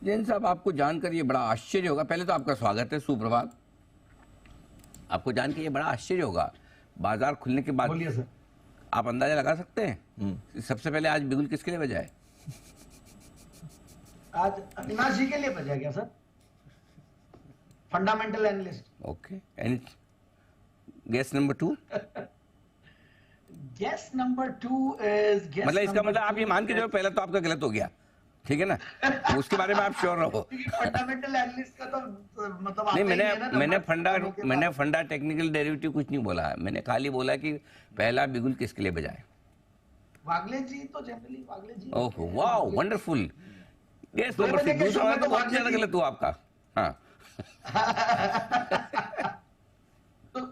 जैन साहब, आपको जानकर ये बड़ा आश्चर्य होगा, पहले तो आपका स्वागत है, सुप्रभात। आपको जानकर ये बड़ा आश्चर्य होगा, बाजार खुलने के बाद बोलिए सर। आप अंदाजा लगा सकते हैं सबसे पहले आज बिगुल किसके लिए बजाए? आज अविनाश जी के लिए बजा गया sir, fundamental analyst. Okay, and guess number 2? Guess number 2 is guess, मतलब इसका मतलब आप ये मान के जो पहला तो आपका गलत हो गया, ठीक है ना? उसके बारे में आप श्योर रहो। फंडामेंटल एनालिस्ट का तो मतलब नहीं, मैंने फंडा टेक्निकल डेरिवेटिव कुछ नहीं बोला, मैंने खाली बोला कि पहला बिगुल किसके लिए बजाए। वागले जी तो जनरली वागले जी। ओह वाह, वंडरफुल। गेस नंबर 6, दूसरा वाला तो बहुत ज्यादा गलत हुआ आपका। हाँ। तो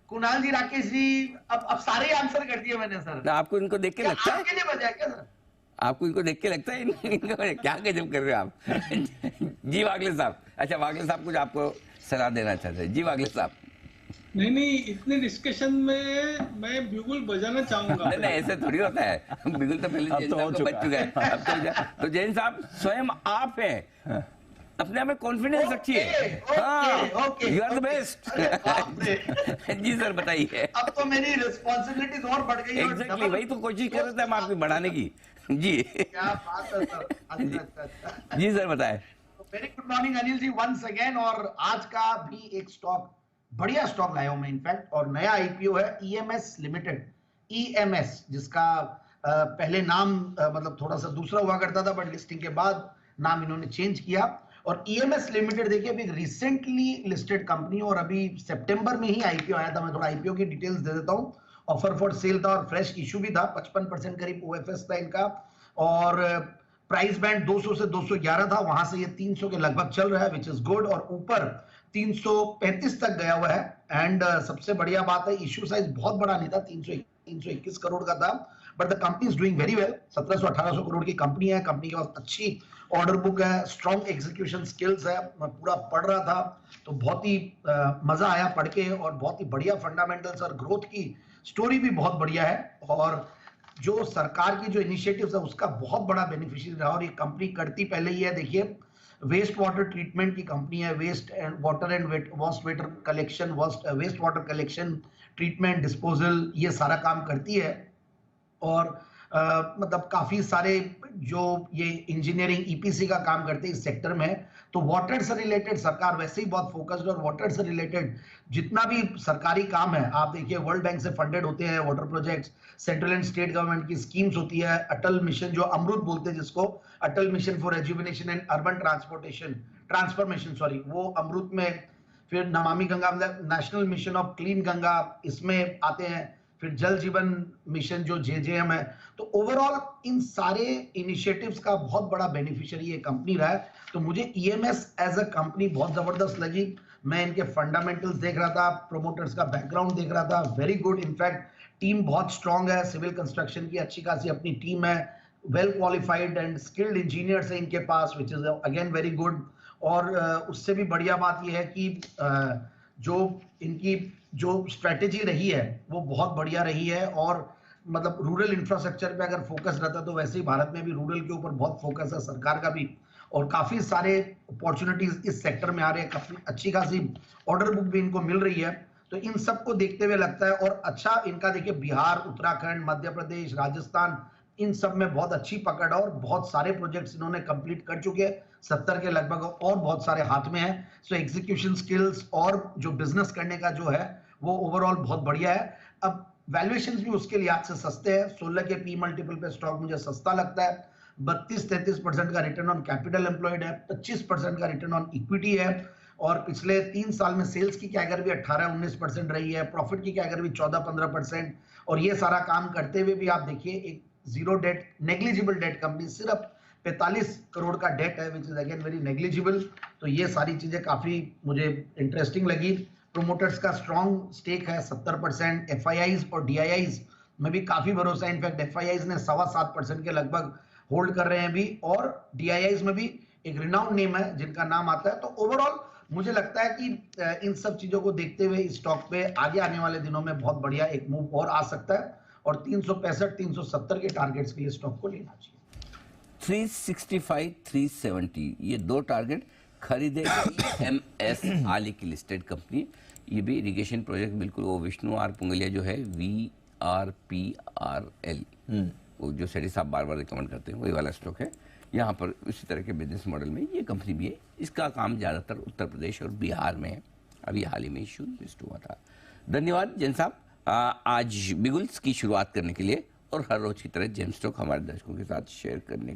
कुणाल जी, राकेश जी, अब सारे आंसर कर दिए मैंने सर। आपको इनको देख के लगता है, आपके लिए बजाया क्या सर? आपको इनको देख के लगता है इनको क्या गजब कर रहे हो आप? जी वागले साहब। अच्छा, वागले साहब कुछ आपको सलाह देना चाहते हैं। जी वागले साहब। नहीं, इतने डिस्कशन में मैं बिगुल बजाना चाहूंगा। नहीं, ऐसे थोड़ी होता है, बिगुल तो पहले जैन साहब को बज चुका है। अब तो जैन साहब स्वयं आप हैं, अपने आप में कॉन्फिडेंस रखिए। You are the best. जी सर, बताइए। अब तो मेरी रिस्पॉन्सिबिलिटीज और बढ़ गई। एग्जैक्टली, वही तो कोशिश कर रहे थे हम आपकी बढ़ाने की। जी क्या बात है सर। अच्छा। जी सर, बताएं। Very good morning Anil ji once again. और आज का भी एक स्टॉक, बढ़िया स्टॉक लाया हूं मैं इनफैक्ट, और नया आईपीओ है ईएमएस लिमिटेड, ईएमएस, जिसका पहले नाम मतलब थोड़ा सा दूसरा हुआ करता था, बट लिस्टिंग के बाद नाम इन्होंने चेंज किया। और ईएमएस लिमिटेड देखिए अभी रिसेंटली लिस्टेड कंपनी, और अभी सितंबर में ही आईपीओ आया था। मैं थोड़ा आईपीओ की डिटेल्स दे देता हूं। ऑफर फॉर सेल था और फ्रेश इशू भी था, 55% करीब ओएफएस था इनका, और प्राइस बैंड 200 से 211 था, वहां से ये 300 के लगभग चल रहा है, विच इज गुड, और ऊपर 335 तक गया हुआ है। एंड सबसे बढ़िया बात है, इशू साइज बहुत बड़ा नहीं था, 321 करोड़ का था, but the company is doing very well. 1700-1800 crore की कंपनी है, कंपनी के पास अच्छी ऑर्डर बुक है, स्ट्रॉन्ग एग्जीक्यूशन स्किल्स है। मैं पूरा पढ़ रहा था तो बहुत ही मजा आया पढ़ के, और बहुत ही बढ़िया फंडामेंटल्स और ग्रोथ की स्टोरी भी बहुत बढ़िया है, और जो सरकार की जो इनिशिएटिव्स है उसका बहुत बड़ा बेनिफिशियरी रहा। और ये कंपनी करती पहले ही है, देखिए वेस्ट वाटर ट्रीटमेंट की कंपनी है, waste and water collection, waste water collection, treatment, disposal, ये सारा काम करती है। और मतलब काफी सारे जो ये इंजीनियरिंग ईपीसी का काम करते हैं इस सेक्टर में, तो वाटर से रिलेटेड सरकार वैसे ही बहुत फोकस्ड, और वाटर से रिलेटेड जितना भी सरकारी काम है, आप देखिए वर्ल्ड बैंक से फंडेड होते हैं water projects, central and state government की स्कीम्स होती है, अटल मिशन जो अमृत बोलते हैं जिसको, Atal mission for rejuvenation and urban transformation, sorry, वो अमृत में, फिर Namami Ganga national mission of clean Ganga, इसमें आते हैं, फिर जल जीवन मिशन जो जेजेएम है। तो ओवरऑल इन सारे इनिशिएटिव्स का बहुत बड़ा बेनिफिशियरी ये कंपनी रहा है। तो मुझे ईएमएस एज अ कंपनी बहुत जबरदस्त लगी। मैं इनके फंडामेंटल्स देख रहा था, प्रोमोटर्स का बैकग्राउंड देख रहा था, वेरी गुड। इनफैक्ट टीम बहुत स्ट्रांग है, सिविल कंस्ट्रक्शन की अच्छी खासी अपनी टीम है, well qualified and skilled engineers है इनके पास, which is again very good. और उससे भी बढ़िया बात यह है कि जो इनकी जो स्ट्रेटेजी रही है वो बहुत बढ़िया रही है, और मतलब रूरल इंफ्रास्ट्रक्चर पे अगर फोकस रहता तो वैसे ही भारत में भी रूरल के ऊपर बहुत फोकस है सरकार का भी, और काफी सारे अपॉर्चुनिटीज इस सेक्टर में आ रहे हैं, काफी अच्छी खासी ऑर्डर बुक भी इनको मिल रही है। तो इन सबको देखते हुए लगता है, और अच्छा इनका देखिए बिहार, उत्तराखंड, मध्य प्रदेश, राजस्थान, इन सब में बहुत अच्छी पकड़ है, और बहुत सारे प्रोजेक्ट्स इन्होंने कंप्लीट कर चुके हैं, 70 के लगभग, और बहुत सारे हाथ में है। सो एग्जीक्यूशन स्किल्स और जो बिजनेस करने का जो है वो ओवरऑल बहुत बढ़िया है। अब वैल्यूएशंस भी उसके लिहाज से सस्ते हैं, 16 के पी मल्टीपल पे स्टॉक मुझे सस्ता लगता है। 32-33% का रिटर्न ऑन कैपिटल एम्प्लॉयड है, 25% का रिटर्न ऑन इक्विटी है, और पिछले 3 साल में सेल्स की कैगर भी 18-19% रही है, प्रॉफिट की कैगर भी 14-15%। और ये सारा काम करते हुए भी आप देखिए एक zero debt, negligible debt company, सिर्फ 45 करोड़ का डेट है, which is again very negligible. तो ये सारी चीजें काफी मुझे इंटरेस्टिंग लगी। प्रोमोटर्स का स्ट्रॉन्ग स्टेक है 70%, एफआईआईज और डीआईआईज में भी काफी भरोसा है। इनफैक्ट एफआईआईज ने 7.25% के लगभग होल्ड कर रहे हैं अभी, और डीआईआईज में भी एक रिनाउंड नेम है जिनका नाम आता है। तो ओवरऑल मुझे लगता है कि इन सब चीजों को देखते हुए इस स्टॉक पे आगे आने वाले दिनों में बहुत बढ़िया एक मूव और आ सकता है, और 365-370 के टारगेट्स के लिए स्टॉक को लेना चाहिए। 365, 370 ये दो टारगेट खरीदे EMS हाल ही की लिस्टेड कंपनी। ये भी इरिगेशन प्रोजेक्ट बिल्कुल वो विष्णु आर पुंगलिया जो है VRPRL वो जो सेठी साहब बार बार रिकमेंड करते हैं वही वाला स्टॉक है। यहाँ पर इसी तरह के बिजनेस मॉडल में ये कंपनी भी है। इसका काम ज़्यादातर उत्तर प्रदेश और बिहार में है। अभी हाल ही में इशू लिस्ट हुआ था। धन्यवाद जैन साहब आज बिगुल्स की शुरुआत करने के लिए और हर रोज की तरह जेम स्टॉक हमारे दर्शकों के साथ शेयर करने